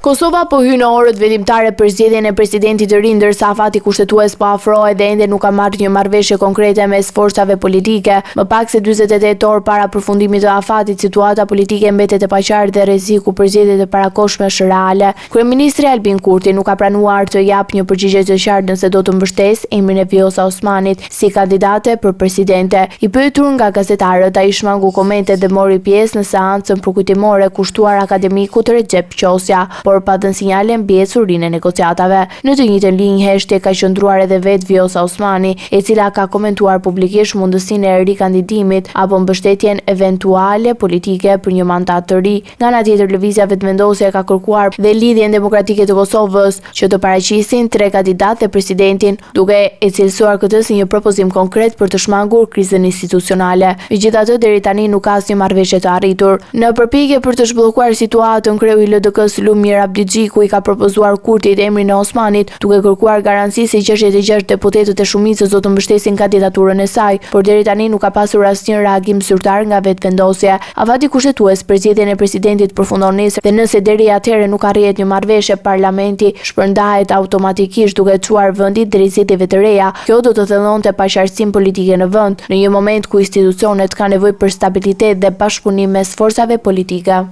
Kosova po hyn në orët vendimtare për zgjedhjen e presidentit të ri, ndërsa afati kushtetues po afrohet dhe ende nuk ka marrë një marrëveshje konkrete mes forcave politike. Më pak se 48 orë para përfundimit të afatit, situata politike mbetet e paqartë dhe rreziku për zgjedhjet e parakohshme është reale. Kryeministri Albin Kurti nuk ka pranuar të japë një përgjigje të qartë nëse do të mbështesë emrin e Vjosa Osmanit si kandidate për presidente. I pyetur nga gazetarët, ai shmangu komente dhe mori pjesë në seancën përkujtimore kushtuar akademikut Recep Qosja, por pa dhënë sinjale mbi ecurinë e negociatave. Në të njëjtën linjë heshtje ka qëndruar edhe vetë Vjosa Osmani, e cila ka komentuar publikisht mundësinë e rikandidimit apo mbështetjen eventuale politike për një mandat të ri. Nga ana tjetër, lëvizja vetëvendosje ka kërkuar dhe Lidhjen Demokratike të Kosovës që të paraqisin 3 kandidatë dhe presidentin, duke e cilësuar këtë si një propozim konkret për të shmangur krizën institucionale. Megjithatë, deri tani nuk ka asnjë marrëveshje të arritur. Në përpjekje për të zhbllokuar situatën, kreu i LDK-s Lumir Abdigjiku i ka propozuar Kurtit emrin e Osmanit, duke kërkuar garanci se 66 deputetët e shumicës do të mbështesin kandidaturën e saj, por deri tani nuk ka pasur asnjë reagim zyrtar nga vetëvendosja. Afati kushtetues për zgjedhjen e presidentit përfundon nesër dhe nëse deri atëherë nuk arrihet një marrëveshje, parlamenti shpërndahet automatikisht duke çuar vendit drejt zgjedhjeve të reja. Kjo do të thellonte paqartësinë politike në vend, në një moment ku institucionet kanë nevojë për stabilitet dhe bashkëpunim mes forcave politike.